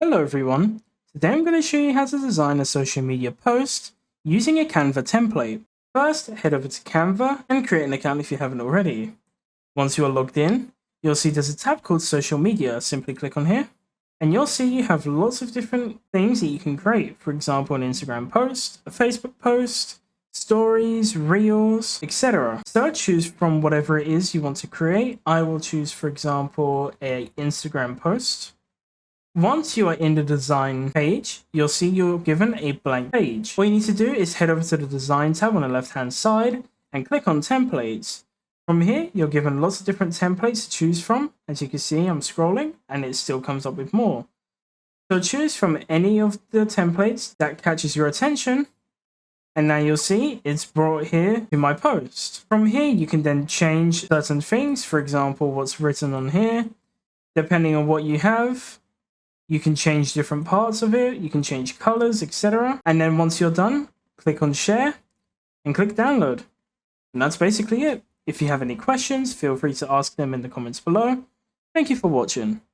Hello everyone, today I'm going to show you how to design a social media post using a Canva template. First, head over to Canva and create an account if you haven't already. Once you are logged in, you'll see there's a tab called social media. Simply click on here and you'll see you have lots of different things that you can create. For example, an Instagram post, a Facebook post, stories, reels, etc. So choose from whatever it is you want to create. I will choose, for example, an Instagram post. Once you are in the design page, you'll see you're given a blank page. What you need to do is head over to the design tab on the left hand side and click on templates. From here, you're given lots of different templates to choose from. As you can see, I'm scrolling and it still comes up with more. So choose from any of the templates that catches your attention. And now you'll see it's brought here to my post. From here, you can then change certain things. For example, what's written on here, depending on what you have. You can change different parts of it, you can change colors, etc. And then once you're done, click on share and click download. And that's basically it. If you have any questions, feel free to ask them in the comments below. Thank you for watching.